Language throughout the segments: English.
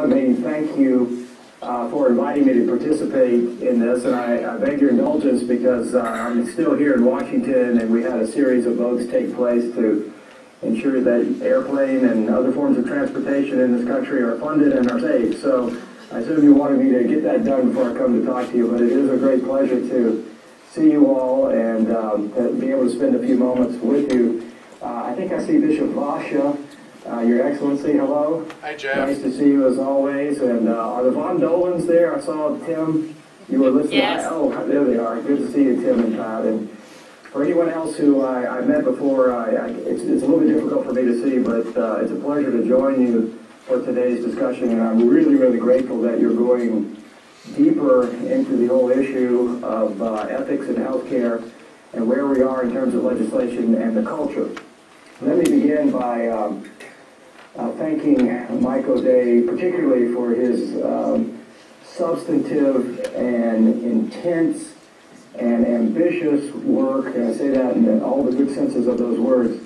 let me thank you for inviting me to participate in this, and I beg your indulgence because I'm still here in Washington, and we had a series of votes take place to ensure that airplane and other forms of transportation in this country are funded and are safe. So I assume you wanted me to get that done before I come to talk to you, but it is a great pleasure to see you all and to be able to spend a few moments with you. I think I see Bishop Vasha. Your Excellency, hello. Hi, Jeff. Nice to see you as always. And are the Von Dolans there? I saw Tim. You were listening. Yes. Oh, there they are. Good to see you, Tim and Pat. And for anyone else who I met before, it's a little bit difficult for me to see, but it's a pleasure to join you for today's discussion. And I'm really, really grateful that you're going deeper into the whole issue of ethics in healthcare and where we are in terms of legislation and the culture. Let me begin by thanking Mike O'Day particularly for his substantive and intense and ambitious work, and I say that in all the good senses of those words,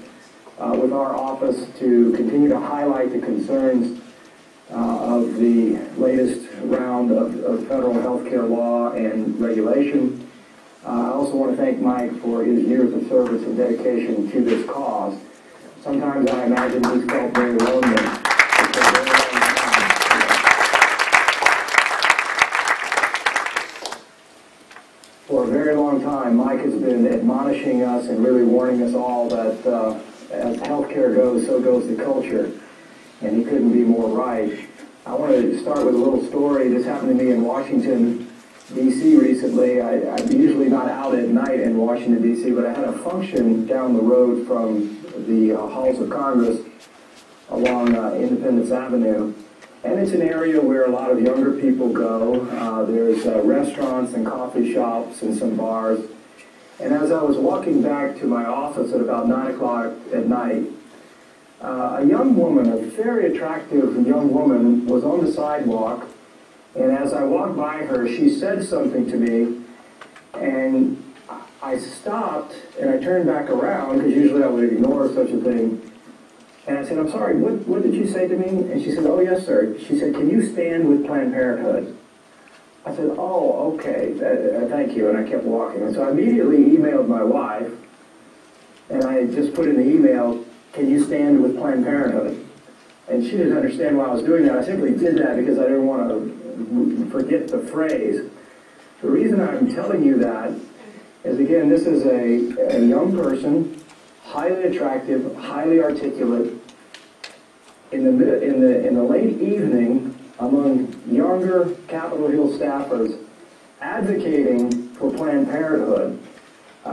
with our office to continue to highlight the concerns of the latest round of federal healthcare law and regulation. I also want to thank Mike for his years of service and dedication to this cause. Sometimes I imagine he's felt very lonely. For a very long time, Mike has been admonishing us and really warning us all that as healthcare goes, so goes the culture. And he couldn't be more right. I want to start with a little story. This happened to me in Washington, D.C. recently. I'm usually not out at night in Washington, D.C., but I had a function down the road from the halls of Congress along Independence Avenue. And it's an area where a lot of younger people go. There's restaurants and coffee shops and some bars. And as I was walking back to my office at about 9 o'clock at night, a young woman, a very attractive young woman, was on the sidewalk. And as I walked by her, she said something to me, and I stopped and I turned back around, because usually I would ignore such a thing. And I said, "I'm sorry, what did you say to me?" And she said, "Oh, yes, sir." She said, "Can you stand with Planned Parenthood?" I said, "Oh, okay, thank you." And I kept walking. And so I immediately emailed my wife, and I just put in the email, "Can you stand with Planned Parenthood?" And she didn't understand why I was doing that. I simply did that because I didn't want to forget the phrase. The reason I'm telling you that is, again, this is a young person, highly attractive, highly articulate, in the late evening among younger Capitol Hill staffers advocating for Planned Parenthood.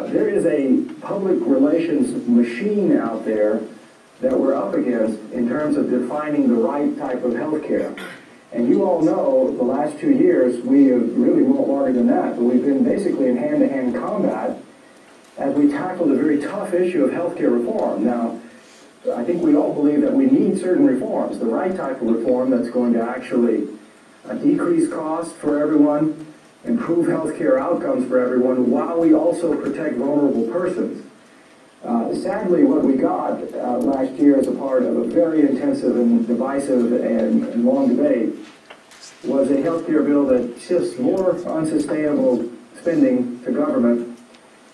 There is a public relations machine out there that we're up against in terms of defining the right type of health care. And you all know the last 2 years, we have really went longer than that, but we've been basically in hand-to-hand combat as we tackled a very tough issue of healthcare reform. Now, I think we all believe that we need certain reforms, the right type of reform that's going to actually decrease costs for everyone, improve healthcare outcomes for everyone, while we also protect vulnerable persons. Sadly, what we got last year as a part of a very intensive and divisive and long debate was a healthcare bill that shifts more unsustainable spending to government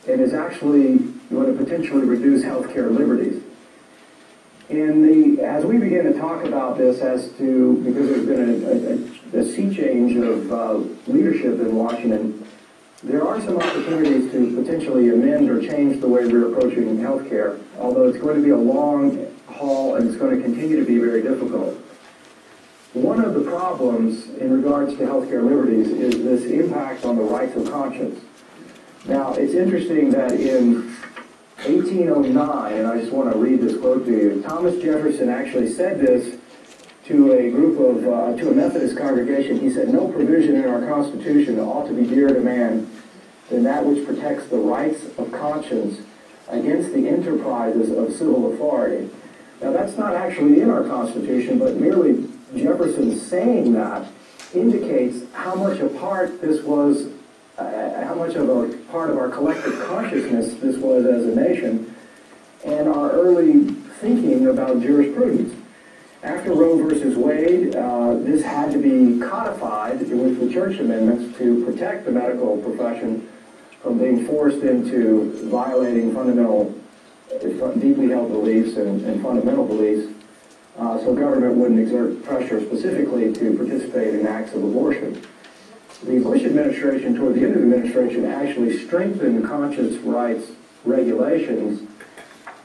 and is actually going to potentially reduce healthcare liberties. As we begin to talk about this because there's been a sea change of leadership in Washington, there are some opportunities to potentially amend or change the way we're approaching healthcare, although it's going to be a long haul and it's going to continue to be very difficult. One of the problems in regards to healthcare liberties is this impact on the rights of conscience. Now, it's interesting that in 1809, and I just want to read this quote to you, Thomas Jefferson actually said this to a Methodist congregation. He said, "No provision in our Constitution ought to be dearer to man than that which protects the rights of conscience against the enterprises of civil authority." Now, that's not actually in our Constitution, but merely Jefferson saying that indicates how much a part this was, how much of a part of our collective consciousness this was as a nation, and our early thinking about jurisprudence. After Roe versus Wade, this had to be codified with the church amendments to protect the medical profession from being forced into violating fundamental, deeply held beliefs and fundamental beliefs, so government wouldn't exert pressure specifically to participate in acts of abortion. The Bush administration, toward the end of the administration, actually strengthened conscience rights regulations,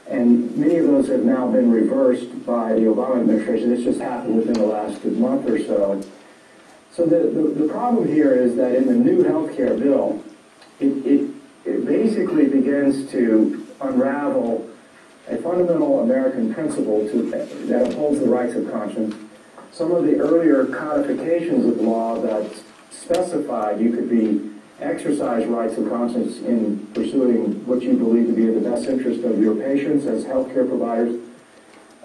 and many of those have now been reversed by the Obama administration. This just happened within the last month or so. So the problem here is that in the new health care bill, it basically begins to unravel a fundamental American principle that upholds the rights of conscience. Some of the earlier codifications of law that specified you could exercise rights of conscience in pursuing what you believe to be in the best interest of your patients as healthcare providers,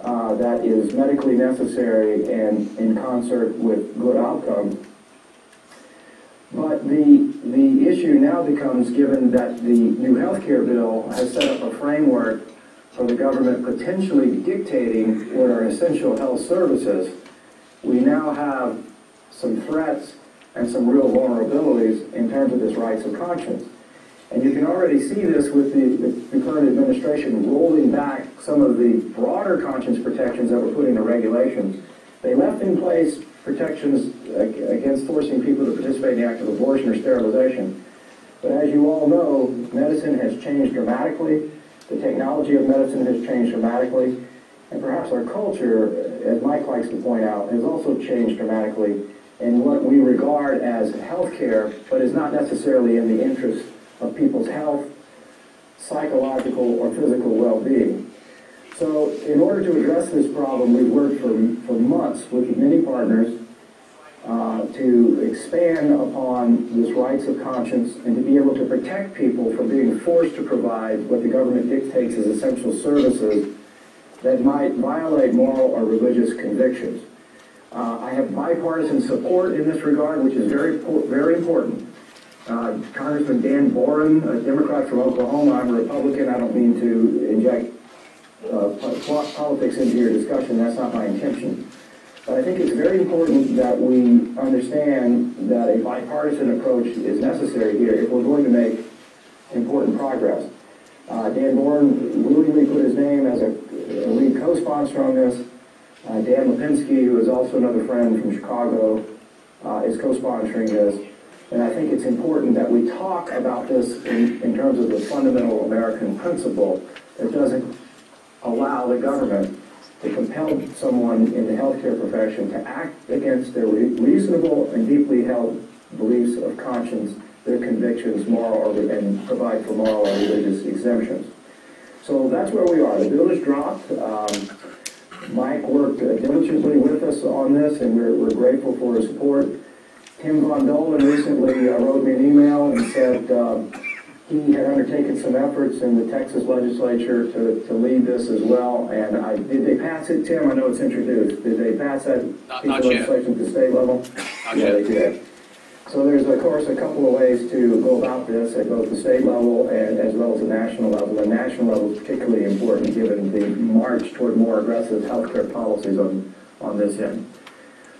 that is medically necessary and in concert with good outcomes. But the issue now becomes, given that the new health care bill has set up a framework for the government potentially dictating what are essential health services, we now have some threats and some real vulnerabilities in terms of this rights of conscience. And you can already see this with the current administration rolling back some of the broader conscience protections that were put into regulations. They left in place protections against forcing people to participate in the act of abortion or sterilization. But as you all know, medicine has changed dramatically. The technology of medicine has changed dramatically. And perhaps our culture, as Mike likes to point out, has also changed dramatically in what we regard as health care, but is not necessarily in the interest of people's health, psychological, or physical well-being. So in order to address this problem, we've worked for months with many partners to expand upon this rights of conscience and to be able to protect people from being forced to provide what the government dictates as essential services that might violate moral or religious convictions. I have bipartisan support in this regard, which is very, very important. Congressman Dan Boren, a Democrat from Oklahoma. I'm a Republican. I don't mean to inject politics into your discussion. That's not my intention. But I think it's very important that we understand that a bipartisan approach is necessary here if we're going to make important progress. Dan Boren willingly put his name as a lead co-sponsor on this. Dan Lipinski, who is also another friend from Chicago, is co-sponsoring this. And I think it's important that we talk about this in terms of the fundamental American principle that doesn't allow the government to compel someone in the healthcare profession to act against their reasonable and deeply held beliefs of conscience, their convictions, and provide for moral or religious exemptions. So that's where we are. The bill is dropped. Mike worked diligently with us on this, and we're grateful for his support. Tim Von Dolan recently wrote me an email and said he had undertaken some efforts in the Texas legislature to lead this as well. And did they pass it, Tim? I know it's introduced. Did they pass that piece of legislation at the state level? Not yet. They did. So there's, of course, a couple of ways to go about this at both the state level and as well as the national level. The national level is particularly important given the march toward more aggressive healthcare policies on this end.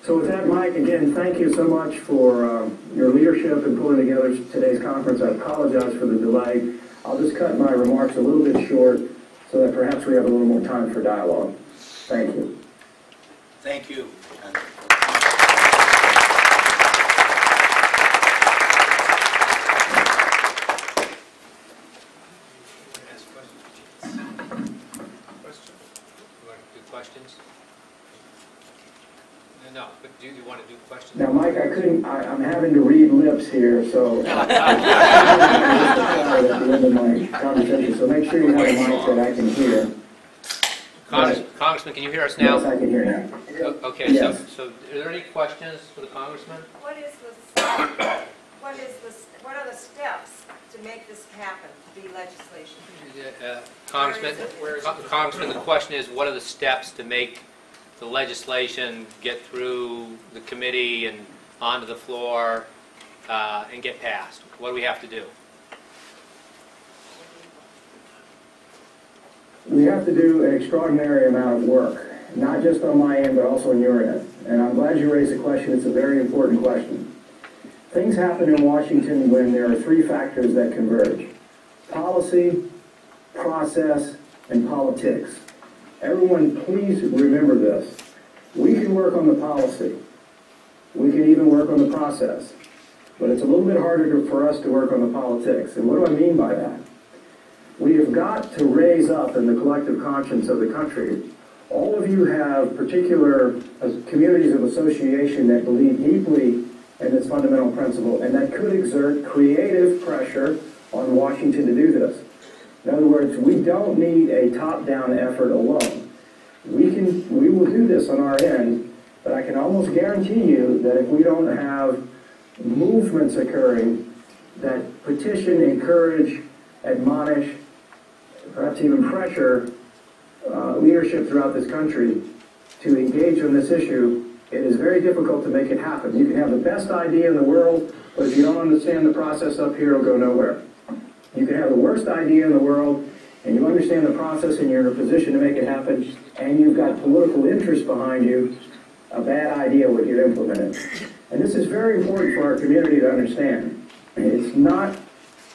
So with that, Mike, again, thank you so much for your leadership in pulling together today's conference. I apologize for the delay. I'll just cut my remarks a little bit short so that perhaps we have a little more time for dialogue. Thank you. Thank you. Questions? No, but do you want to do questions? Now, Mike, I'm having to read lips here, so at the end of my conversation, so make sure you have a mic that I can hear. Congressman, can you hear us now? Yes, I can hear now. Okay, yes. So are there any questions for the Congressman? What are the steps to make this happen, to be legislation? Congressman, the question is, what are the steps to make the legislation get through the committee and onto the floor and get passed? What do we have to do? We have to do an extraordinary amount of work. not just on my end, but also on your end. And I'm glad you raised the question. It's a very important question. Things happen in Washington when there are three factors that converge: policy, process, and politics. Everyone, please remember this. We can work on the policy. We can even work on the process. But it's a little bit harder for us to work on the politics. And what do I mean by that? We have got to raise up in the collective conscience of the country. All of you have particular communities of association that believe deeply in this fundamental principle and that could exert creative pressure on Washington to do this. In other words, we don't need a top-down effort alone. We will do this on our end, but I can almost guarantee you that if we don't have movements occurring that petition, encourage, admonish, perhaps even pressure leadership throughout this country to engage on this issue, it is very difficult to make it happen. You can have the best idea in the world, but if you don't understand the process up here, it'll go nowhere. You can have the worst idea in the world, and you understand the process, and you're in a position to make it happen, and you've got political interest behind you, a bad idea would get implemented. And this is very important for our community to understand. It's not,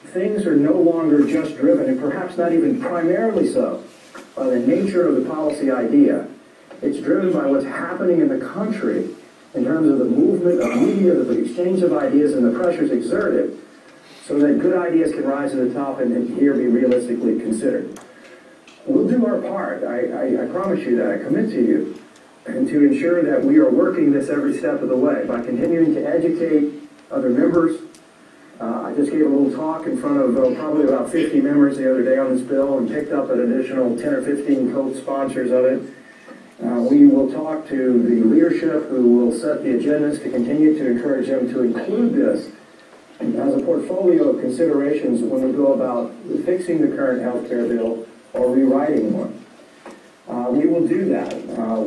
things are no longer just driven, and perhaps not even primarily so, by the nature of the policy idea. It's driven by what's happening in the country in terms of the movement of media, the exchange of ideas, and the pressures exerted so that good ideas can rise to the top and here be realistically considered. We'll do our part. I promise you that. I commit to you. And to ensure that we are working this every step of the way by continuing to educate other members. I just gave a little talk in front of probably about 50 members the other day on this bill and picked up an additional 10 or 15 co-sponsors of it. We will talk to the leadership who will set the agendas to continue to encourage them to include this as a portfolio of considerations when we go about fixing the current health care bill or rewriting one. We will do that.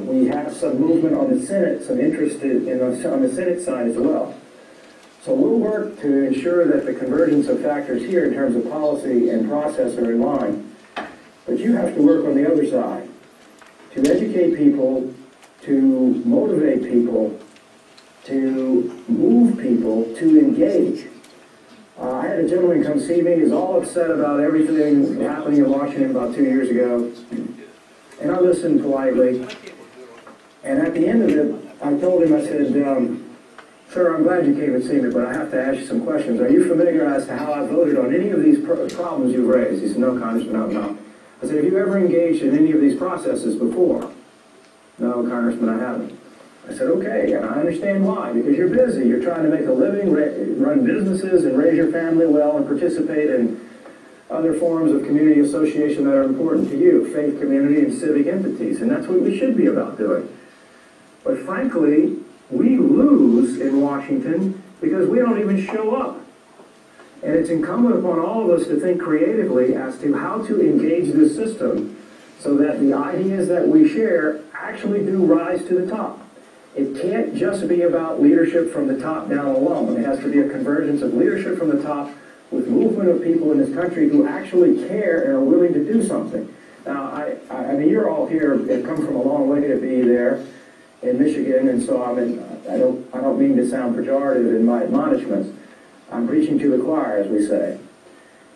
We have some movement on the Senate, some interest on the Senate side as well. So we'll work to ensure that the convergence of factors here in terms of policy and process are in line. But you have to work on the other side to educate people, to motivate people, to move people, to engage. I had a gentleman come see me. He's all upset about everything happening in Washington about 2 years ago. And I listened politely. And at the end of it, I told him, I said, sir, I'm glad you came and see me, but I have to ask you some questions. Are you familiar as to how I voted on any of these problems you've raised? He said, no, Congressman, no. I said, have you ever engaged in any of these processes before? No, Congressman, I haven't. I said, okay, and I understand why, because you're busy. You're trying to make a living, run businesses, and raise your family well, and participate in other forms of community association that are important to you, faith, community, and civic entities, and that's what we should be about doing. But frankly, we lose in Washington because we don't even show up. And it's incumbent upon all of us to think creatively as to how to engage this system so that the ideas that we share actually do rise to the top. It can't just be about leadership from the top down alone. It has to be a convergence of leadership from the top with movement of people in this country who actually care and are willing to do something. Now, I mean, you're all here and come from a long way to be there in Michigan, and so I don't mean to sound pejorative in my admonishments. I'm preaching to the choir, as we say.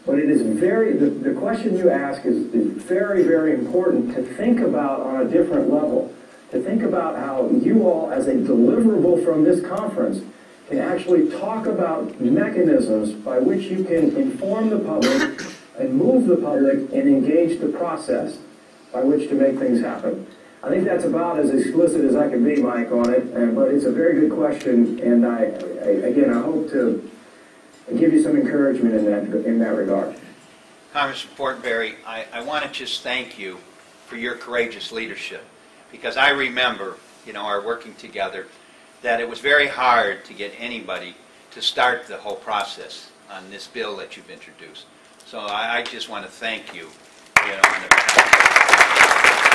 But it is the question you ask is very, very important to think about on a different level. To think about how you all, as a deliverable from this conference, can actually talk about mechanisms by which you can inform the public and move the public and engage the process by which to make things happen. I think that's about as explicit as I can be, Mike, on it, but it's a very good question, and I hope to give you some encouragement in that regard. Congressman Fortenberry, I want to just thank you for your courageous leadership, because I remember, our working together, that it was very hard to get anybody to start the whole process on this bill that you've introduced. So I just want to thank you, on the behalf of